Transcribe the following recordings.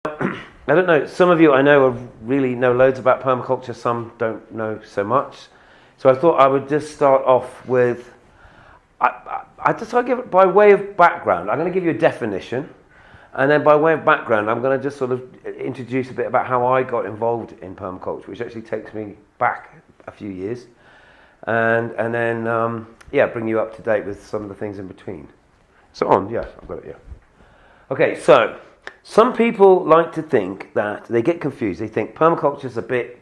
I don't know, some of you I know really know loads about permaculture, some don't know so much. So I thought I would just start off with, I just want to give it by way of background. I'm going to give you a definition, and then by way of background, I'm going to just sort of introduce a bit about how I got involved in permaculture, which actually takes me back a few years, and then bring you up to date with some of the things in between. So yes, I've got it, yeah. Okay, so some people like to think that they get confused. They think permaculture is a bit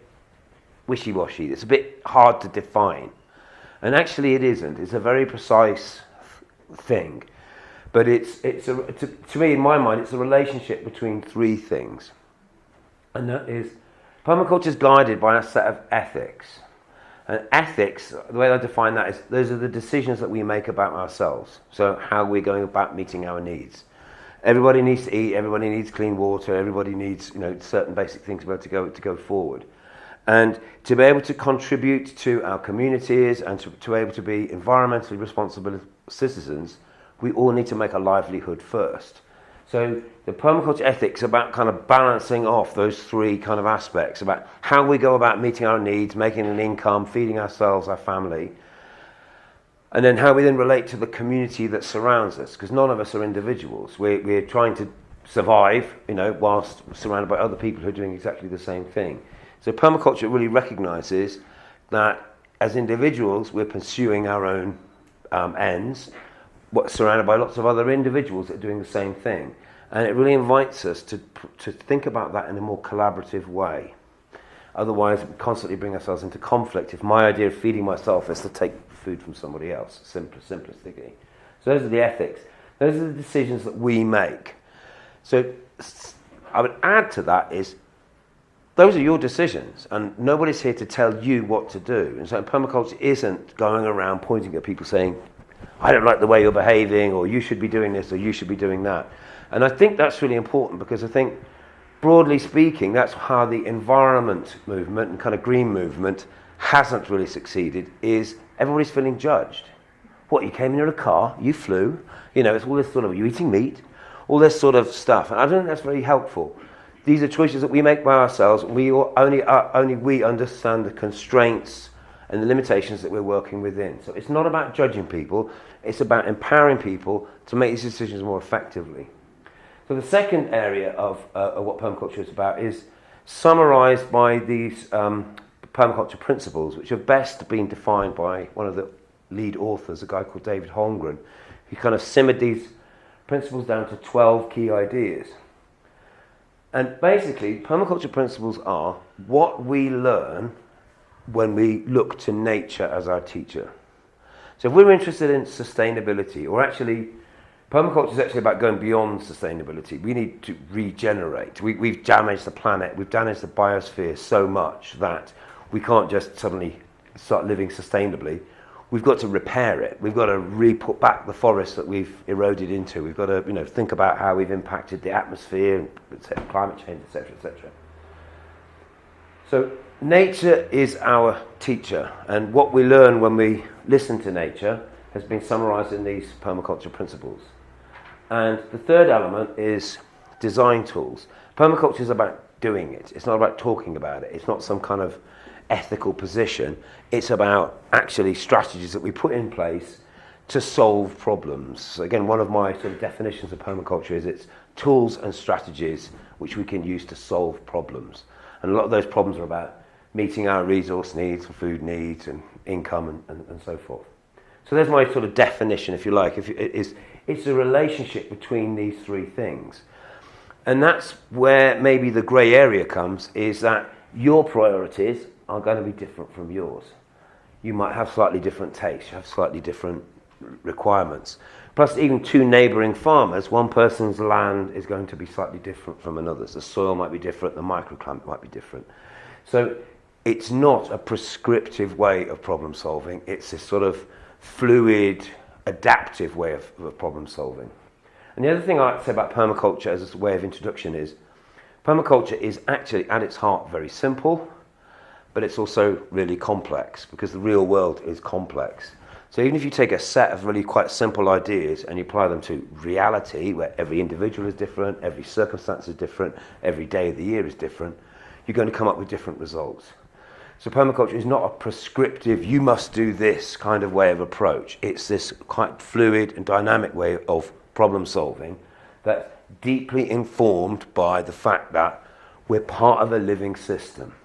wishy-washy. It's a bit hard to define. And actually it isn't. It's a very precise thing. But to me, in my mind, it's a relationship between three things. And that is, permaculture is guided by a set of ethics. And ethics, the way I define that is, those are the decisions that we make about ourselves. So how we're going about meeting our needs. Everybody needs to eat, everybody needs clean water, everybody needs certain basic things to be able to go forward. And to be able to contribute to our communities and to be able to be environmentally responsible citizens, we all need to make a livelihood first. So the permaculture ethics about kind of balancing off those three kind of aspects, about how we go about meeting our needs, making an income, feeding ourselves, our family, and then how we then relate to the community that surrounds us, because none of us are individuals. We're trying to survive, whilst surrounded by other people who are doing exactly the same thing. So permaculture really recognises that as individuals, we're pursuing our own ends, surrounded by lots of other individuals that are doing the same thing. And it really invites us to think about that in a more collaborative way. Otherwise, we constantly bring ourselves into conflict. If my idea of feeding myself is to take food from somebody else, simplistically. So those are the ethics. Those are the decisions that we make. So I would add to that is, those are your decisions, and nobody's here to tell you what to do. And so permaculture isn't going around pointing at people saying, I don't like the way you're behaving, or you should be doing this, or you should be doing that. And I think that's really important, because I think, broadly speaking, that's how the environment movement and kind of green movement hasn't really succeeded, is everybody's feeling judged. What, you came in your car, you flew, it's all this sort of, you eating meat, all this sort of stuff. And I don't think that's very helpful. These are choices that we make by ourselves. Only we understand the constraints and the limitations that we're working within. So it's not about judging people, it's about empowering people to make these decisions more effectively. So the second area of what permaculture is about is summarised by these Permaculture Principles, which have best been defined by one of the lead authors, a guy called David Holmgren, who kind of simmered these principles down to 12 key ideas. And basically, permaculture principles are what we learn when we look to nature as our teacher. So if we're interested in sustainability, or actually, permaculture is actually about going beyond sustainability. We need to regenerate. We've damaged the planet, we've damaged the biosphere so much that we can't just suddenly start living sustainably. We've got to repair it. We've got to re-put back the forests that we've eroded into. We've got to, think about how we've impacted the atmosphere, climate change, etc., etc. So nature is our teacher, and what we learn when we listen to nature has been summarised in these permaculture principles. And the third element is design tools. Permaculture is about doing it. It's not about talking about it. It's not some kind of ethical position. It's about actually strategies that we put in place to solve problems. So again, one of my sort of definitions of permaculture is it's tools and strategies which we can use to solve problems. And a lot of those problems are about meeting our resource needs, food needs, and income, and so forth. So there's my sort of definition, if you like. It's a relationship between these three things. And that's where maybe the grey area comes, is that your priorities are going to be different from yours. You might have slightly different tastes, you have slightly different requirements. Plus, even two neighbouring farmers, one person's land is going to be slightly different from another's. The soil might be different, the microclimate might be different. So it's not a prescriptive way of problem solving, it's a sort of fluid, adaptive way of problem solving. And the other thing I like to say about permaculture as a way of introduction is, permaculture is actually at its heart very simple, but it's also really complex, because the real world is complex. So even if you take a set of really quite simple ideas and you apply them to reality, where every individual is different, every circumstance is different, every day of the year is different, you're going to come up with different results. So permaculture is not a prescriptive, you must do this kind of way of approach. It's this quite fluid and dynamic way of problem solving that's deeply informed by the fact that we're part of a living system.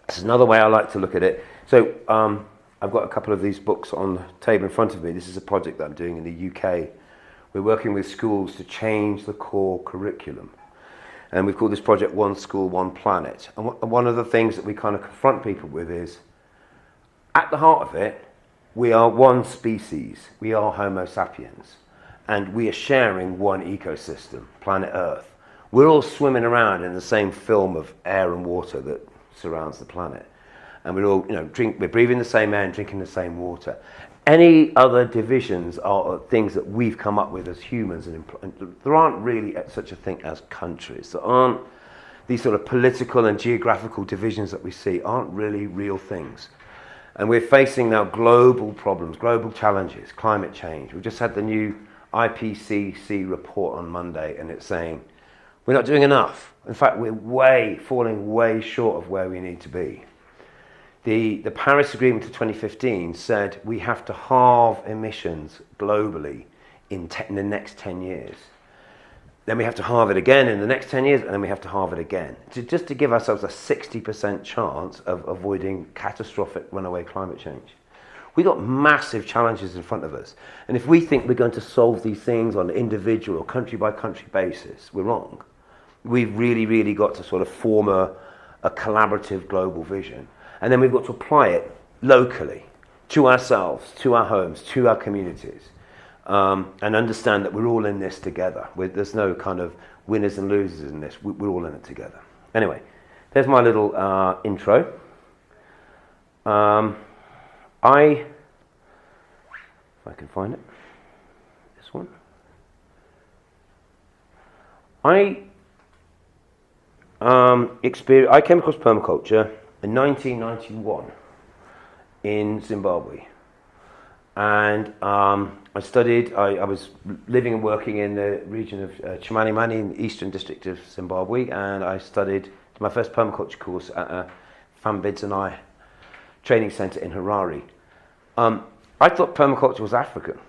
This is another way I like to look at it. So I've got a couple of these books on the table in front of me. This is a project that I'm doing in the UK. We're working with schools to change the core curriculum. And we've called this project One School, One Planet. And one of the things that we kind of confront people with is, at the heart of it, we are one species. We are Homo sapiens. And we are sharing one ecosystem, planet Earth. We're all swimming around in the same film of air and water that surrounds the planet. And we're all, we're breathing the same air and drinking the same water. Any other divisions are things that we've come up with as humans, and there aren't really such a thing as countries. There aren't these sort of political and geographical divisions that we see aren't really real things. And we're facing now global problems, global challenges, climate change. We've just had the new IPCC report on Monday, and it's saying we're not doing enough. In fact, we're falling way short of where we need to be. The Paris Agreement of 2015 said we have to halve emissions globally in the next 10 years. Then we have to halve it again in the next 10 years, and then we have to halve it again. Just to give ourselves a 60% chance of avoiding catastrophic runaway climate change. We've got massive challenges in front of us. And if we think we're going to solve these things on an individual or country by country basis, we're wrong. We've really, really got to sort of form a collaborative global vision. And then we've got to apply it locally, to ourselves, to our homes, to our communities, and understand that we're all in this together. There's no kind of winners and losers in this. We're all in it together. Anyway, there's my little intro. If I can find it, this one. I came across permaculture in 1991 in Zimbabwe, and I was living and working in the region of Chimanimani in the eastern district of Zimbabwe, and I studied my first permaculture course at a Fambidzanai training centre in Harare. I thought permaculture was African.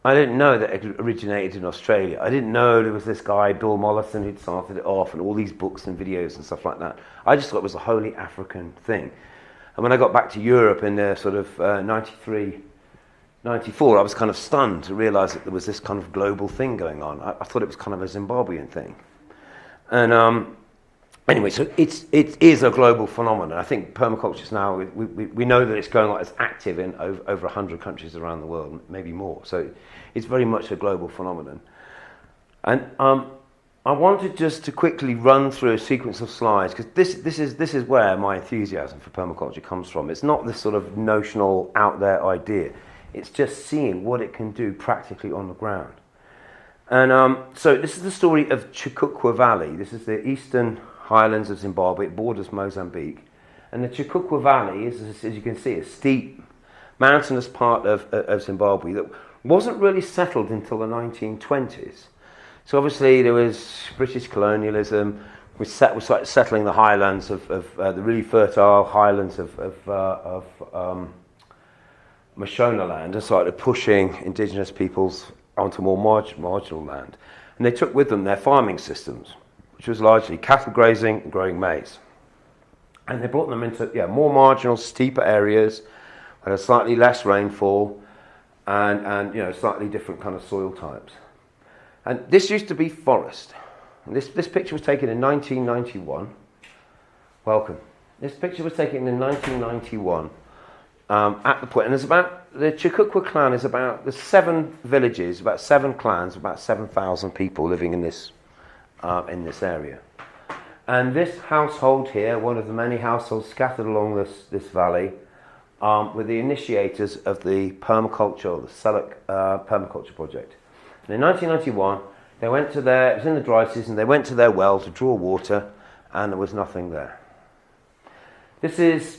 I didn't know that it originated in Australia. I didn't know there was this guy, Bill Mollison, who'd started it off, and all these books and videos and stuff like that. I just thought it was a wholly African thing. And when I got back to Europe in the sort of 93, 94, I was kind of stunned to realise that there was this kind of global thing going on. I thought it was kind of a Zimbabwean thing. And anyway, so it is a global phenomenon. I think permaculture is now, we know that it's going on, it's active in over 100 countries around the world, maybe more. So it's very much a global phenomenon. And I wanted just to quickly run through a sequence of slides, because this is where my enthusiasm for permaculture comes from. It's not this sort of notional out there idea. It's just seeing what it can do practically on the ground. And so this is the story of Shakakwa Valley. This is the eastern highlands of Zimbabwe. It borders Mozambique. And the Shakakwa Valley is, as you can see, a steep, mountainous part of Zimbabwe that wasn't really settled until the 1920s. So obviously there was British colonialism. We started settling the highlands of the really fertile highlands of Mashonaland, and started pushing indigenous peoples onto more marginal land. And they took with them their farming systems, which was largely cattle grazing and growing maize. And they brought them into more marginal, steeper areas where there's slightly less rainfall and slightly different kind of soil types. And this used to be forest. And this picture was taken in 1991. Welcome. This picture was taken in 1991 at the point, and the Shakakwa clan is there's 7 villages, about 7 clans, about 7,000 people living in this area. And this household here, one of the many households scattered along this valley, were the initiators of the permaculture, or the Seluk permaculture project. And in 1991, they went to it was in the dry season, they went to their well to draw water, and there was nothing there. This is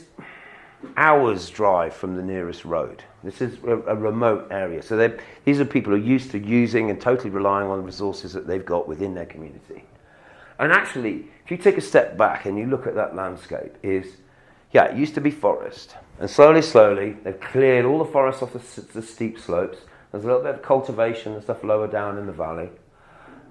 hours drive from the nearest road. This is a remote area. So these are people who are used to using and totally relying on the resources that they've got within their community. And actually, if you take a step back and you look at that landscape, it used to be forest. And slowly, they've cleared all the forest off the steep slopes. There's a little bit of cultivation and stuff lower down in the valley.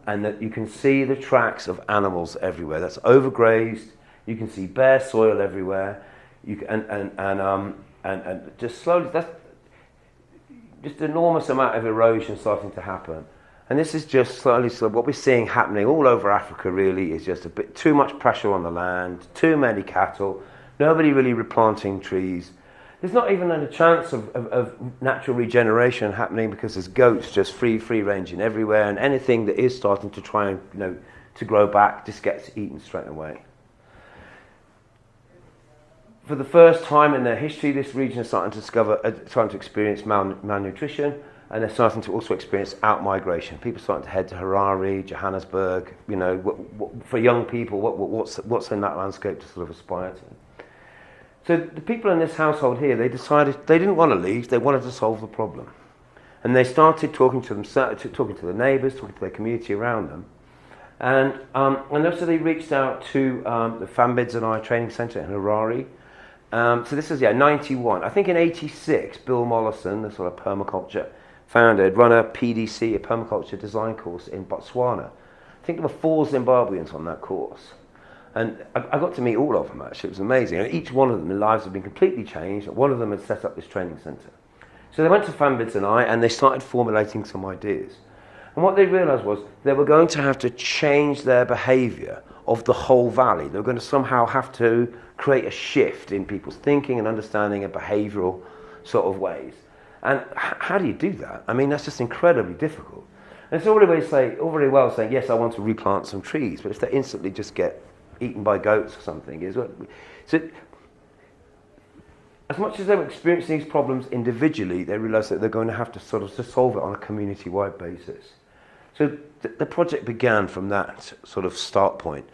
And that you can see the tracks of animals everywhere. That's overgrazed. You can see bare soil everywhere. And just slowly, that's just an enormous amount of erosion starting to happen. And this is just slowly, what we're seeing happening all over Africa really is just a bit too much pressure on the land, too many cattle, nobody really replanting trees. There's not even a chance of natural regeneration happening because there's goats just free ranging everywhere, and anything that is starting to try and, to grow back just gets eaten straight away. For the first time in their history, this region is starting to experience malnutrition, and they're starting to also experience out-migration. People are starting to head to Harare, Johannesburg. For young people, what's in that landscape to sort of aspire to? So the people in this household here, they decided they didn't want to leave. They wanted to solve the problem, and they started talking to the neighbours, talking to their community around them, and also they reached out to the Fambids and I training centre in Harare. So this is 91. I think in 86, Bill Mollison, the sort of permaculture founder, had run a PDC, a permaculture design course in Botswana. I think there were 4 Zimbabweans on that course. And I got to meet all of them, actually. It was amazing. And each one of them, their lives had been completely changed. One of them had set up this training centre. So they went to Fambids and I, and they started formulating some ideas. And what they realised was they were going to have to change their behaviour of the whole valley. They were going to somehow have to create a shift in people's thinking and understanding and behavioural sort of ways. And how do you do that? I mean, that's just incredibly difficult. And it's all very well saying, yes, I want to replant some trees, but if they instantly just get eaten by goats or something, so as much as they were experiencing these problems individually, they realised that they're going to have to sort of to solve it on a community-wide basis. So the project began from that sort of start point,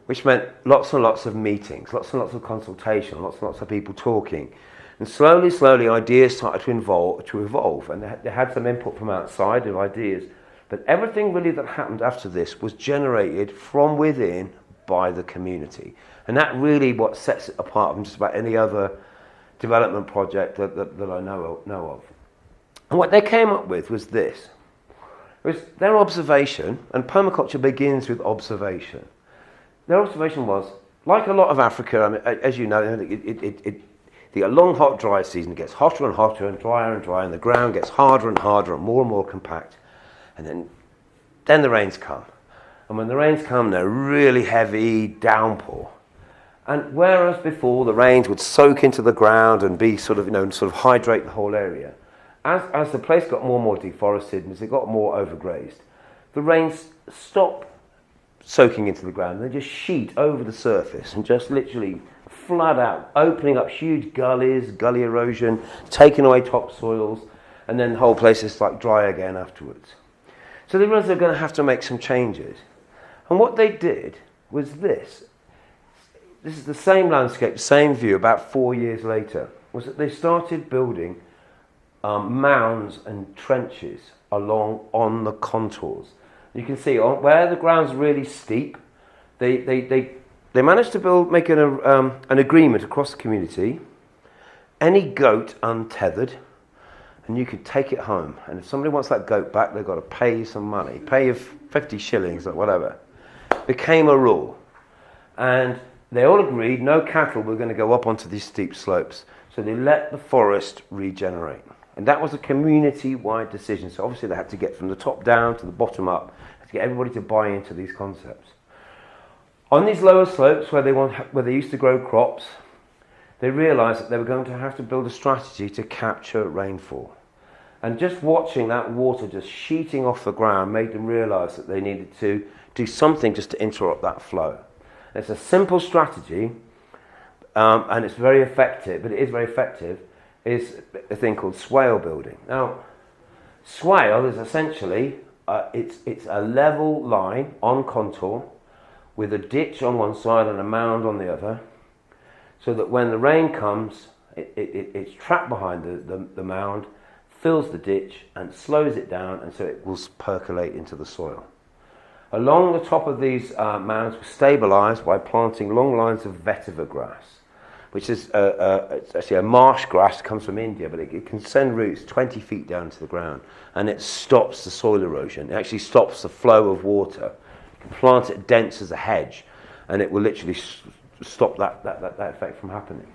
which meant lots and lots of meetings, lots and lots of consultation, lots and lots of people talking. And slowly, ideas started to evolve, and they had some input from outside of ideas. But everything really that happened after this was generated from within by the community. And that really what sets it apart from just about any other development project that I know of. And what they came up with was this. It was their observation, and permaculture begins with observation. Their observation was, like a lot of Africa, I mean, as you know, the long hot dry season, it gets hotter and hotter and drier, and the ground gets harder and harder and more compact. And then the rains come. And when the rains come, they're really heavy downpour. And whereas before the rains would soak into the ground and be sort of hydrate the whole area, as the place got more and more deforested and as it got more overgrazed, the rains stop soaking into the ground. They just sheet over the surface and just literally flood out, opening up huge gullies, gully erosion, taking away topsoils, and then the whole place is like dry again afterwards. So they realized they're going to have to make some changes. And what they did was this. This is the same landscape, same view, about 4 years later, was that they started building mounds and trenches on the contours. You can see where the ground's really steep, they managed to make an agreement across the community. Any goat untethered, and you could take it home. And if somebody wants that goat back, they've got to pay you some money, pay you 50 shillings or whatever. Became a rule, and they all agreed no cattle were going to go up onto these steep slopes. So they let the forest regenerate. And that was a community-wide decision. So obviously they had to get from the top down to the bottom up, to get everybody to buy into these concepts. On these lower slopes where they used to grow crops, they realised that they were going to have to build a strategy to capture rainfall. And just watching that water just sheeting off the ground made them realise that they needed to do something just to interrupt that flow. It's a simple strategy, and it's very effective, but it is very effective, is a thing called swale building. Now, swale is essentially, it's a level line on contour with a ditch on one side and a mound on the other, so that when the rain comes, it's trapped behind the mound, fills the ditch and slows it down, and so it will percolate into the soil. Along the top of these mounds were stabilised by planting long lines of vetiver grass, which is it's actually a marsh grass, comes from India, but it can send roots 20 feet down to the ground, and it stops the soil erosion. It actually stops the flow of water. You can plant it dense as a hedge, and it will literally stop that effect from happening.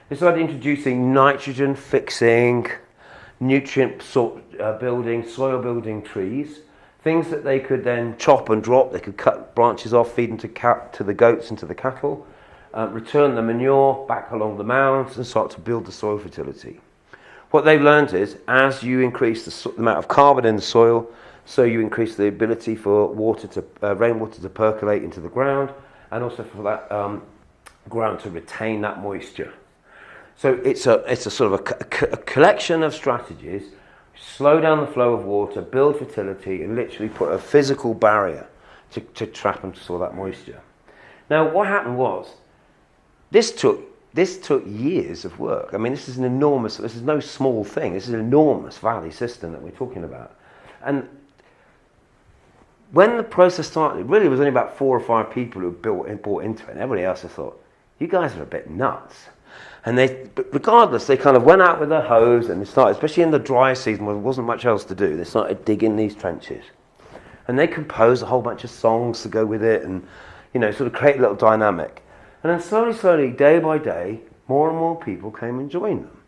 They started introducing nitrogen fixing, nutrient building, soil building trees, things that they could then chop and drop. They could cut branches off, feed them to the goats and to the cattle, return the manure back along the mounds and start to build the soil fertility. What they've learned is, as you increase the amount of carbon in the soil, so you increase the ability for rainwater to percolate into the ground, and also for that ground to retain that moisture. So it's a sort of a collection of strategies, slow down the flow of water, build fertility, and literally put a physical barrier to trap and store that moisture. Now, what happened was, this took years of work. I mean, this is no small thing. This is an enormous valley system that we're talking about. And when the process started, it really was only about 4 or 5 people who bought into it, and everybody else had thought, you guys are a bit nuts. And but regardless, they kind of went out with their hose and they started, especially in the dry season when there wasn't much else to do, they started digging these trenches. And they composed a whole bunch of songs to go with it and, sort of create a little dynamic. And then slowly, day by day, more and more people came and joined them.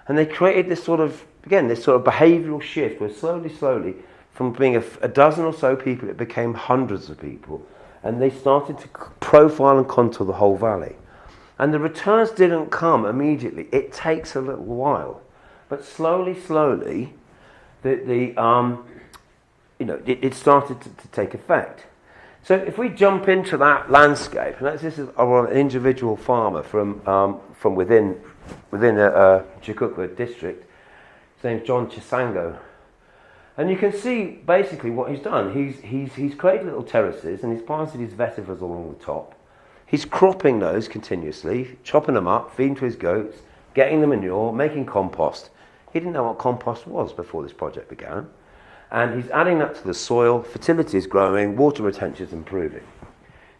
And they created this sort of behavioural shift where slowly, from being a dozen or so people, it became hundreds of people. And they started to profile and contour the whole valley. And the returns didn't come immediately. It takes a little while. But slowly, it started to take effect. So if we jump into that landscape, and this is an individual farmer from within Shakakwa district, his name's John Chisango. And you can see basically what he's done. He's created little terraces and he's planted his vetivers along the top. He's cropping those continuously, chopping them up, feeding to his goats, getting the manure, making compost. He didn't know what compost was before this project began. And he's adding that to the soil, fertility is growing, water retention is improving.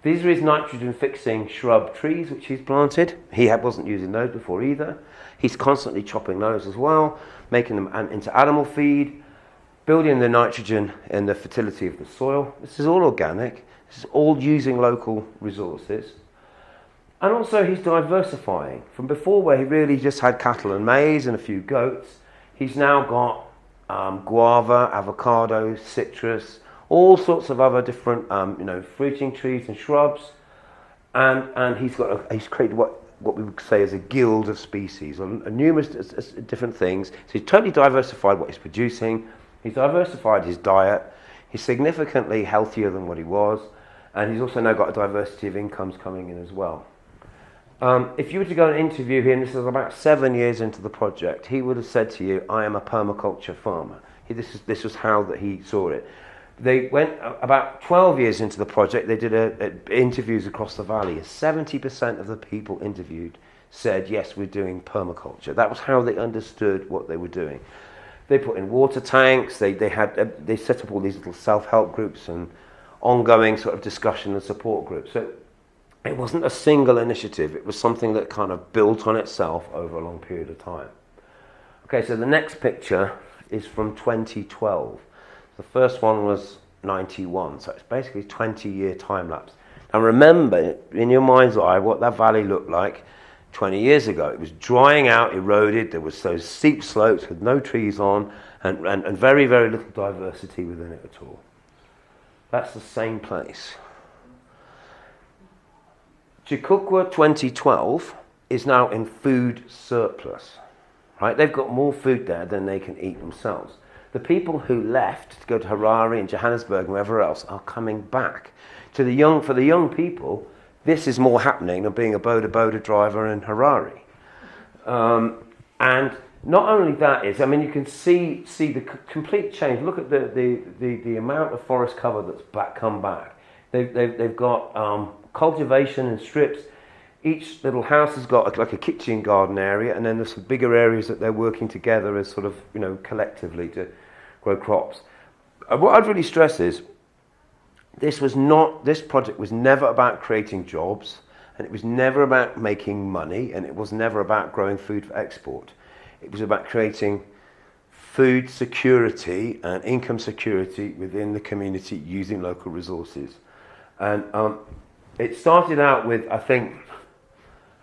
These are his nitrogen-fixing shrub trees which he's planted. He wasn't using those before either. He's constantly chopping those as well, making them into animal feed, building the nitrogen and the fertility of the soil. This is all organic. This is all using local resources. And also he's diversifying. From before where he really just had cattle and maize and a few goats, he's now got guava, avocado, citrus, all sorts of other different fruiting trees and shrubs. And he's created what we would say is a guild of species, numerous different things. So he's totally diversified what he's producing. He's diversified his diet. He's significantly healthier than what he was. And he's also now got a diversity of incomes coming in as well. If you were to go and interview him, this is about 7 years into the project, he would have said to you, I am a permaculture farmer. This was how that he saw it. They went about 12 years into the project, they did interviews across the valley. 70% of the people interviewed said, yes, we're doing permaculture. That was how they understood what they were doing. They put in water tanks, they set up all these little self-help groups and ongoing sort of discussion and support groups. So it wasn't a single initiative, it was something that kind of built on itself over a long period of time. Okay, so the next picture is from 2012. The first one was 91, so it's basically a 20-year time lapse. And remember, in your mind's eye, what that valley looked like 20 years ago. It was drying out, eroded, there was those steep slopes with no trees on, and very, very little diversity within it at all. That's the same place. Shakakwa 2012 is now in food surplus. Right? They've got more food there than they can eat themselves. The people who left to go to Harare and Johannesburg and wherever else are coming back. For the young people, this is more happening than being a boda driver in Harare. And not only that is, I mean, you can see the complete change. Look at the amount of forest cover that's come back. They've got cultivation and strips. each little house has got like a kitchen garden area, and then there's some bigger areas that they're working together as sort of, collectively to grow crops. And what I'd really stress is, this project was never about creating jobs, and it was never about making money, and it was never about growing food for export. It was about creating food security and income security within the community using local resources. And it started out with, I said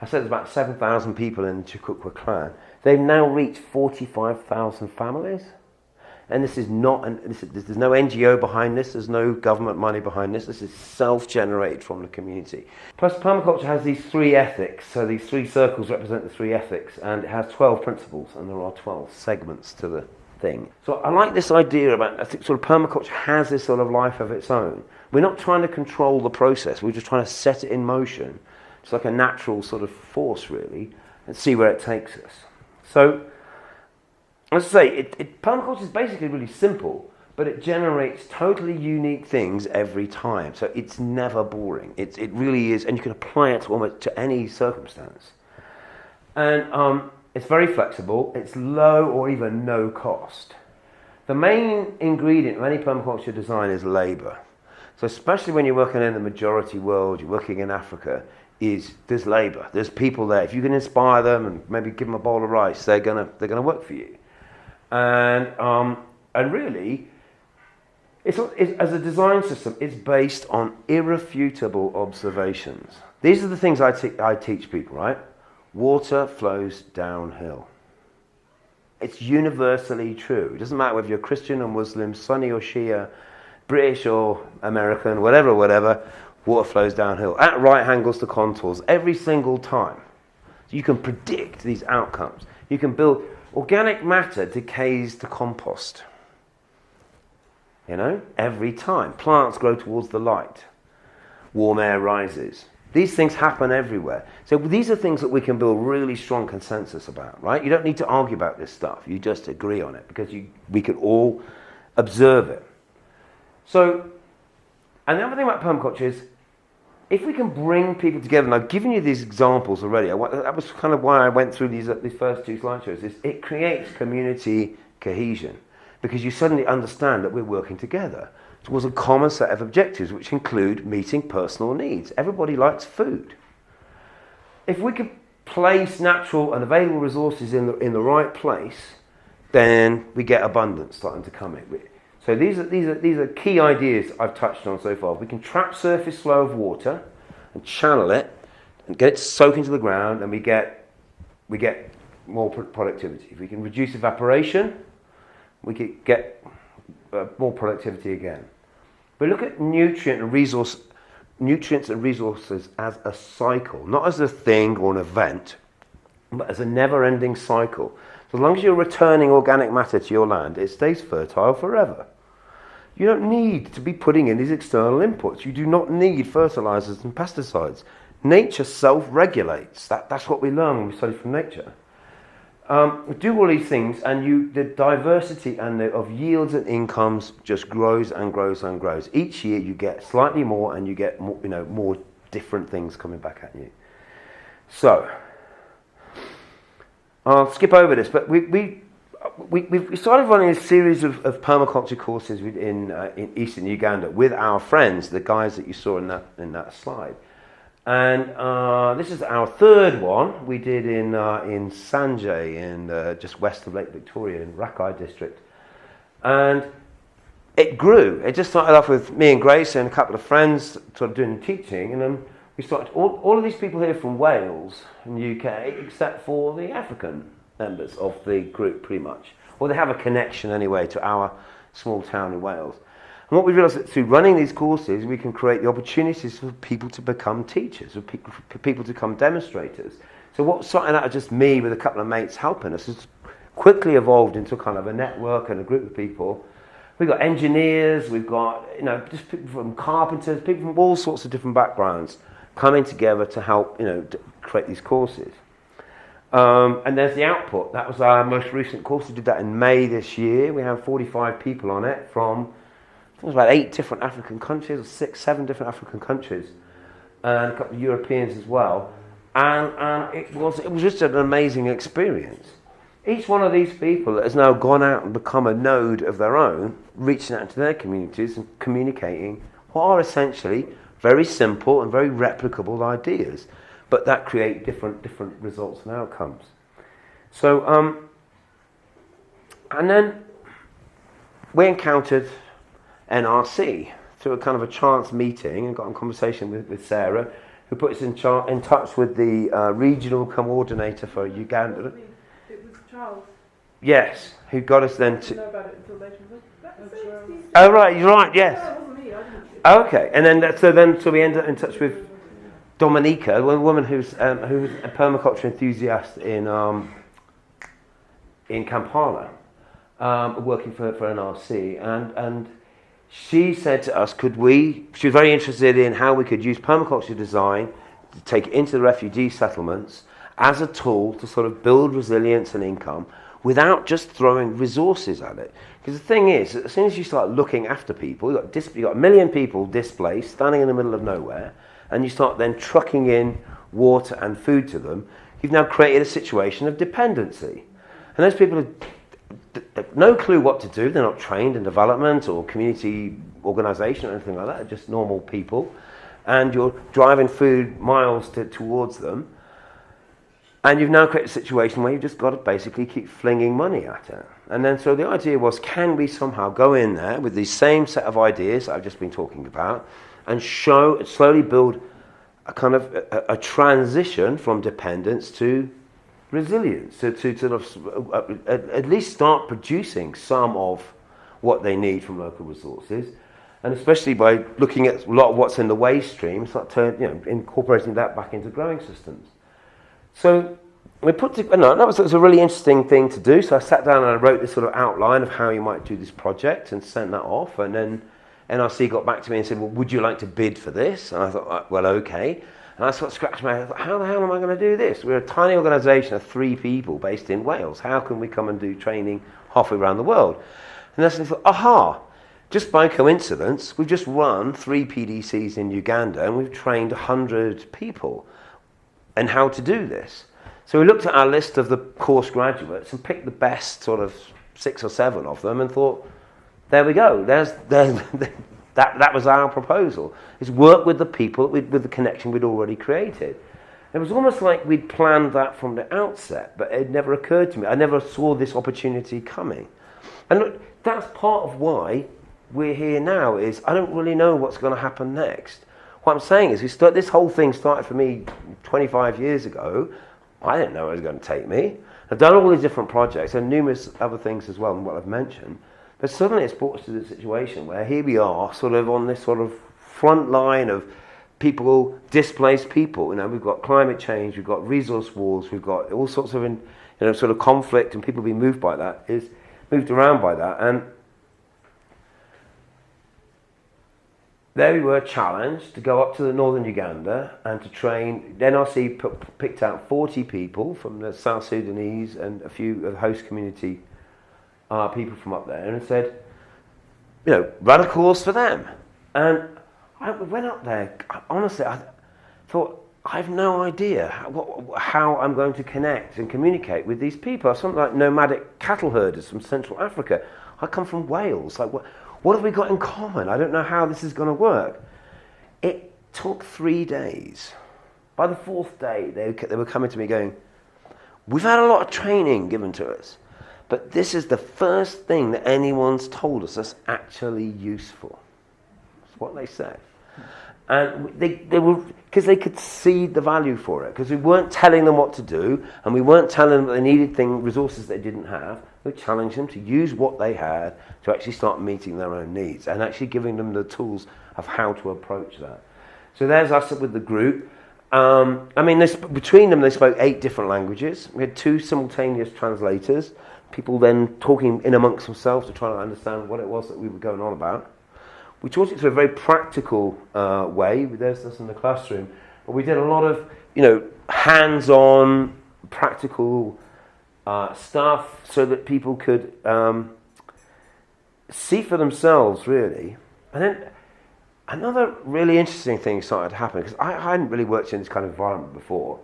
there's about 7,000 people in the Shakakwa clan. They've now reached 45,000 families. And this is not, there's no NGO behind this, there's no government money behind this, this is self-generated from the community. Plus permaculture has these 3 ethics, so these 3 circles represent the 3 ethics, and it has 12 principles, and there are 12 segments to the thing. So I like this idea about, I think sort of permaculture has this sort of life of its own. We're not trying to control the process, we're just trying to set it in motion. It's like a natural sort of force, really, and see where it takes us. So, as I say, permaculture is basically really simple, but it generates totally unique things every time. So it's never boring. It really is, and you can apply it almost to any circumstance. And it's very flexible. It's low or even no cost. The main ingredient of any permaculture design is labour. So especially when you're working in the majority world, you're working in Africa, there's labour. There's people there. If you can inspire them and maybe give them a bowl of rice, they're gonna work for you. And really, as a design system, it's based on irrefutable observations. These are the things I teach people, right? Water flows downhill. It's universally true. It doesn't matter whether you're Christian or Muslim, Sunni or Shia, British or American, whatever, water flows downhill at right angles to contours every single time. So you can predict these outcomes. You can build. Organic matter decays to compost. Every time. Plants grow towards the light. Warm air rises. These things happen everywhere. So these are things that we can build really strong consensus about, right? You don't need to argue about this stuff. You just agree on it because we can all observe it. So, and the other thing about permaculture is, if we can bring people together, and I've given you these examples already, that was kind of why I went through these first 2 slideshows, is it creates community cohesion, because you suddenly understand that we're working together towards a common set of objectives, which include meeting personal needs. Everybody likes food. If we can place natural and available resources in the right place, then we get abundance starting to come in. So these are key ideas I've touched on so far. We can trap surface flow of water and channel it and get it soak into the ground, and we get more productivity. If we can reduce evaporation, we could get more productivity again. We look at nutrients and resources as a cycle, not as a thing or an event, but as a never-ending cycle. So as long as you're returning organic matter to your land, it stays fertile forever. You don't need to be putting in these external inputs. You do not need fertilizers and pesticides. Nature self-regulates. That's what we learn when we study from nature. We do all these things, and the diversity of yields and incomes just grows and grows and grows. Each year you get slightly more, and you get more different things coming back at you. So I'll skip over this, but we started running a series of permaculture courses in eastern Uganda with our friends, the guys that you saw in that slide. And this is our 3rd one. We did in Sanjay, just west of Lake Victoria, in Rakai district. And it grew. It just started off with me and Grace and a couple of friends sort of doing the teaching, and then we started, all of these people here from Wales and the UK, except for the African members of the group, pretty much. Or they have a connection anyway to our small town in Wales. And what we realised that through running these courses, we can create the opportunities for people to become teachers, for people to become demonstrators. So what started out as just me with a couple of mates helping us has quickly evolved into kind of a network and a group of people. We've got engineers, we've got just people from carpenters, people from all sorts of different backgrounds coming together to help to create these courses. And there's the output. That was our most recent course. We did that in May this year. We have 45 people on it from, I think it was about 8 different African countries, or 6, 7 different African countries, and a couple of Europeans as well. And it was just an amazing experience. Each one of these people has now gone out and become a node of their own, reaching out to their communities and communicating what are essentially very simple and very replicable ideas, but that create different results and outcomes. So, and then we encountered NRC through a kind of a chance meeting and got in conversation with Sarah, who put us in touch with the regional coordinator for Uganda. It was Charles. Yes, who got us then to... I didn't know about it until later. Oh, right, you're right, yes. No, it wasn't me. I didn't. Okay, and then so we ended up in touch with Dominica, a woman who's a permaculture enthusiast in Kampala, working for NRC, and she said to us, she was very interested in how we could use permaculture design to take it into the refugee settlements as a tool to sort of build resilience and income without just throwing resources at it. Because the thing is, as soon as you start looking after people, you've got a million people displaced, standing in the middle of nowhere, and you start then trucking in water and food to them, you've now created a situation of dependency. And those people have no clue what to do. They're not trained in development or community organisation or anything like that. They're just normal people. And you're driving food miles towards them. And you've now created a situation where you've just got to basically keep flinging money at it. And then so the idea was, can we somehow go in there with these same set of ideas I've just been talking about and slowly build a kind of a transition from dependence to resilience, to sort of at least start producing some of what they need from local resources, and especially by looking at a lot of what's in the waste stream, start incorporating that back into growing systems. So we that was a really interesting thing to do. So I sat down and I wrote this sort of outline of how you might do this project and sent that off, and then NRC got back to me and said, well, would you like to bid for this? And I thought, well, okay. And I sort of scratched my head. I thought, how the hell am I going to do this? We're a tiny organisation of 3 people based in Wales. How can we come and do training halfway around the world? And I thought, aha, just by coincidence, we've just run 3 PDCs in Uganda and we've trained 100 people in how to do this. So we looked at our list of the course graduates and picked the best sort of 6 or 7 of them and thought, there we go. That was our proposal, is work with the people, with the connection we'd already created. It was almost like we'd planned that from the outset, but it never occurred to me. I never saw this opportunity coming. And look, that's part of why we're here now, is I don't really know what's going to happen next. What I'm saying is, this whole thing started for me 25 years ago. I didn't know where it was going to take me. I've done all these different projects and numerous other things as well than what I've mentioned. But suddenly it's brought us to the situation where here we are, sort of on this sort of front line of people, displaced people. We've got climate change, we've got resource wars, we've got all sorts of sort of conflict, and people being moved around by that. And there we were challenged to go up to the northern Uganda and to train. NRC picked out 40 people from the South Sudanese and a few of the host community people from up there, and said, run a course for them. And I went up there. Honestly, I thought, I have no idea how I'm going to connect and communicate with these people. I'm something like nomadic cattle herders from Central Africa. I come from Wales. Like, what have we got in common? I don't know how this is going to work. It took 3 days. By the 4th day, they were coming to me going, we've had a lot of training given to us, but this is the first thing that anyone's told us that's actually useful. That's what they said. And they were, because they could see the value for it, because we weren't telling them what to do, and we weren't telling them that they needed resources they didn't have. We challenged them to use what they had to actually start meeting their own needs and actually giving them the tools of how to approach that. So there's us with the group. Between them, they spoke 8 different languages. We had 2 simultaneous translators, people then talking in amongst themselves to try to understand what it was that we were going on about. We taught it through a very practical way. There's this in the classroom. But we did a lot of, hands-on, practical stuff so that people could see for themselves, really. And then another really interesting thing started to happen, because I hadn't really worked in this kind of environment before.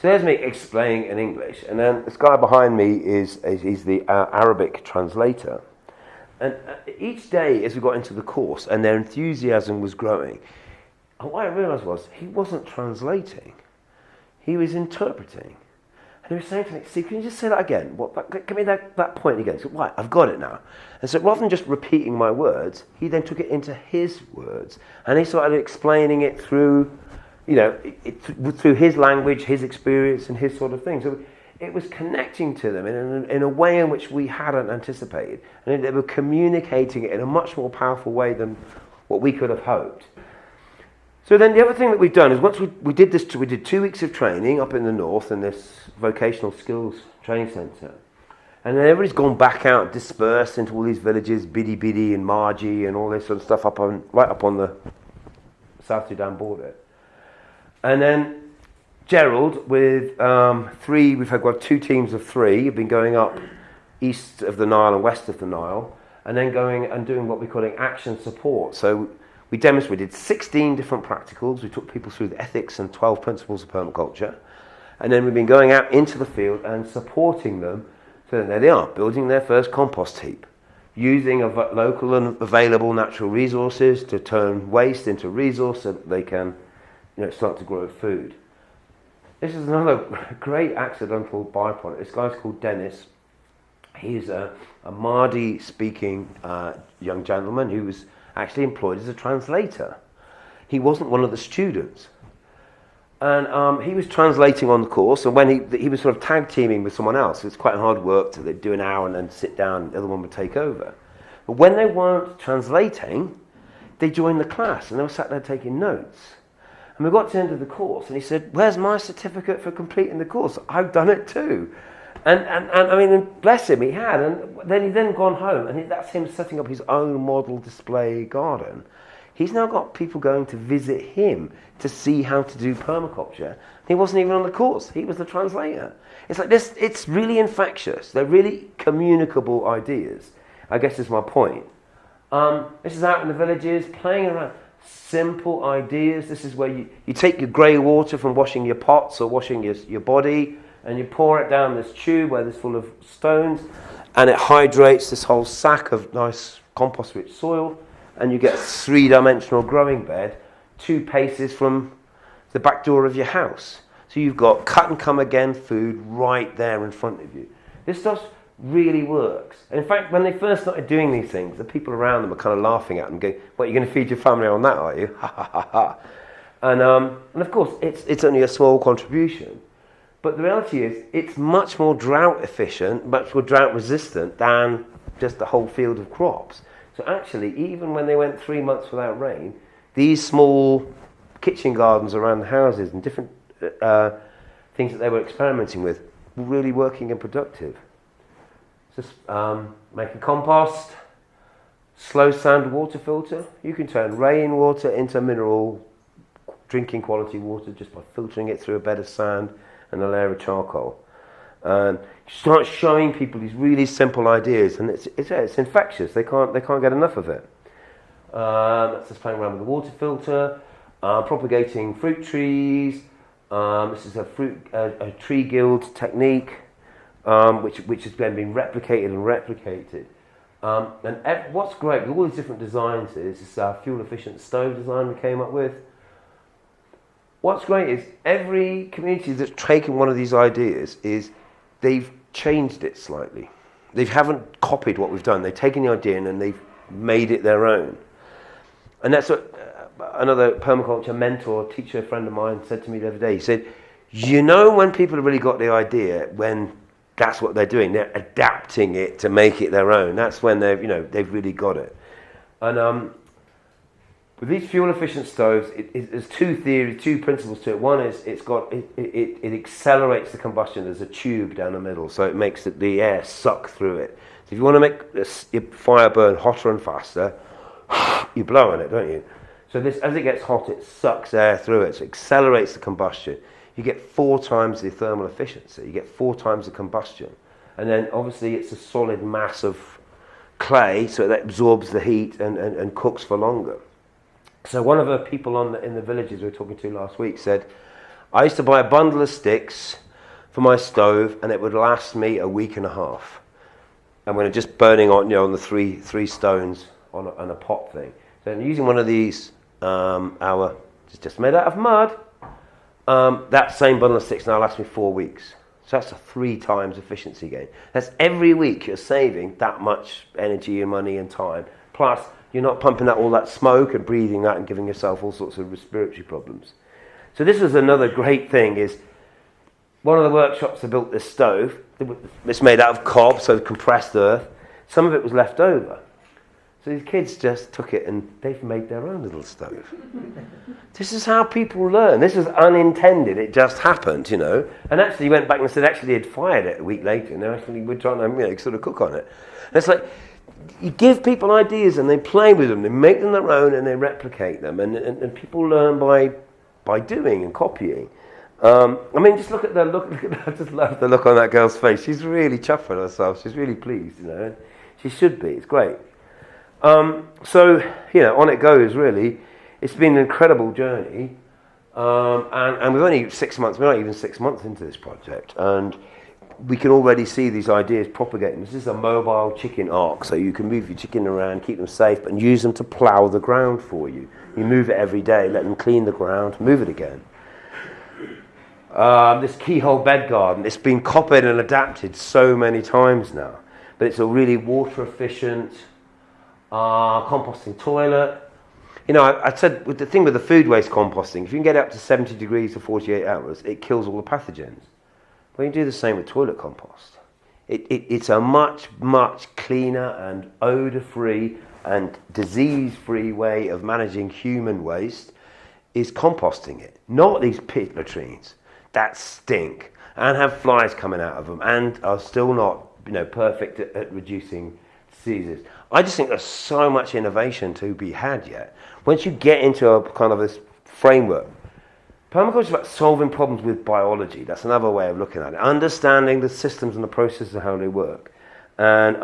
So there's me explaining in English, and then this guy behind me is the Arabic translator. And each day as we got into the course and their enthusiasm was growing, and what I realised was he wasn't translating, he was interpreting. And he was saying to me, "See, can you just say that again? Give me that point again." So, right, I've got it now. And so rather than just repeating my words, he then took it into his words. And he started explaining it through, through his language, his experience, and his sort of thing. So it was connecting to them in a way in which we hadn't anticipated. And they were communicating it in a much more powerful way than what we could have hoped. So then the other thing that we've done is once we did this, we did 2 weeks of training up in the north in this vocational skills training centre. And then everybody's gone back out, dispersed into all these villages, Bidi Bidi and Marji and all this sort of stuff right up on the South Sudan border. And then Gerald with we've got 2 teams of 3, have been going up east of the Nile and west of the Nile, and then going and doing what we're calling action support. So we demonstrated 16 different practicals. We took people through the ethics and 12 principles of permaculture. And then we've been going out into the field and supporting them. So there they are, building their first compost heap, using local and available natural resources to turn waste into resource so that they can start to grow food. This is another great accidental byproduct. This guy's called Dennis. He's a Mahdi-speaking young gentleman who was actually employed as a translator. He wasn't one of the students. And he was translating on the course, and when he was sort of tag teaming with someone else. It's quite hard work, so they'd do an hour and then sit down, the other one would take over. But when they weren't translating, they joined the class, and they were sat there taking notes. And we got to the end of the course, and he said, "Where's my certificate for completing the course? I've done it too." And I mean, bless him, he had. And then he'd gone home, and that's him setting up his own model display garden. He's now got people going to visit him to see how to do permaculture. He wasn't even on the course. He was the translator. It's like this. It's really infectious. They're really communicable ideas, I guess is my point. This is out in the villages, playing around. Simple ideas. This is where you take your grey water from washing your pots or washing your body, and you pour it down this tube where it's full of stones, and it hydrates this whole sack of nice compost-rich soil, and you get a 3-dimensional growing bed 2 paces from the back door of your house. So you've got cut and come again food right there in front of you. This stuff really works. And in fact, when they first started doing these things, the people around them are kind of laughing at them, going, "What, you're going to feed your family on that, are you?" Ha ha ha ha. And of course, it's only a small contribution. But the reality is, it's much more drought efficient, much more drought resistant than just the whole field of crops. So actually, even when they went 3 months without rain, these small kitchen gardens around the houses and different things that they were experimenting with were really working and productive. Just making compost, slow sand water filter. You can turn rainwater into mineral drinking quality water just by filtering it through a bed of sand and a layer of charcoal. And you start showing people these really simple ideas, and it's infectious. They can't get enough of it. That's just playing around with the water filter, propagating fruit trees. This is a tree guild technique, which has then been replicated. And what's great with all these different designs is this fuel efficient stove design we came up with. What's great is every community that's taken one of these ideas is they've changed it slightly. They haven't copied what we've done. They've taken the idea and they've made it their own. And that's what another permaculture mentor, teacher, friend of mine said to me the other day. He said, when people have really got the idea, when that's what they're doing, they're adapting it to make it their own. That's when they've really got it. And with these fuel-efficient stoves, there's 2 principles to it. One is it accelerates the combustion. There's a tube down the middle, so it makes the air suck through it. So if you want to make your fire burn hotter and faster, you blow on it, don't you? So this, as it gets hot, it sucks air through it, so it accelerates the combustion. You get 4 times the thermal efficiency. You get 4 times the combustion. And then obviously it's a solid mass of clay, so that absorbs the heat and cooks for longer. So one of the people in the villages we were talking to last week said, I used to buy a bundle of sticks for my stove, and it would last me a week and a half. And when it's just burning on, on the three stones on a pot thing. So I'm using one of these, it's just made out of mud. That same bundle of sticks now lasts me 4 weeks. So that's a 3 times efficiency gain. That's every week you're saving that much energy and money and time. Plus, you're not pumping out all that smoke and breathing that and giving yourself all sorts of respiratory problems. So this is another great thing, is one of the workshops that built this stove, it's made out of cob, so compressed earth. Some of it was left over. So these kids just took it and they've made their own little stove. This is how people learn. This is unintended. It just happened, And actually he went back and said actually he'd fired it a week later and they actually were trying to sort of cook on it. And it's like, you give people ideas and they play with them, they make them their own and they replicate them. And people learn by doing and copying. Just look at the look. I just love the look on that girl's face. She's really chuffed with herself. She's really pleased, She should be. It's great. On it goes, really. It's been an incredible journey. And we're only 6 months, we're not even 6 months into this project. And we can already see these ideas propagating. This is a mobile chicken ark, so you can move your chicken around, keep them safe, and use them to plough the ground for you. You move it every day, let them clean the ground, move it again. This Keyhole Bed Garden, it's been copied and adapted so many times now. But it's a really water efficient composting toilet. I said with the thing with the food waste composting, if you can get up to 70 degrees for 48 hours, it kills all the pathogens. Well, you can do the same with toilet compost. It's a much, much cleaner and odour-free and disease-free way of managing human waste, is composting it. Not these pit latrines that stink and have flies coming out of them and are still not perfect at reducing diseases. I just think there's so much innovation to be had yet. Once you get into a kind of this framework, permaculture is about solving problems with biology. That's another way of looking at it. Understanding the systems and the processes of how they work. And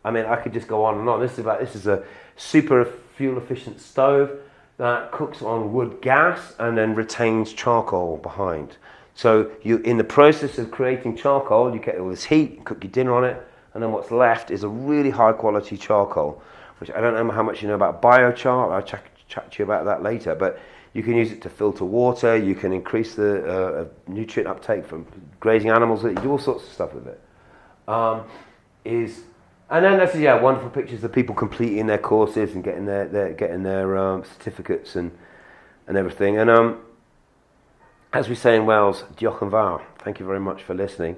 I could just go on and on. This is a super fuel efficient stove that cooks on wood gas and then retains charcoal behind. So you, in the process of creating charcoal, you get all this heat, you cook your dinner on it, and then what's left is a really high quality charcoal, which I don't know how much you know about biochar. I'll chat to you about that later, but you can use it to filter water, you can increase the nutrient uptake from grazing animals, you do all sorts of stuff with it. And then there's wonderful pictures of people completing their courses and getting their certificates and everything. And as we say in Wales, diolch yn fawr. Thank you very much for listening.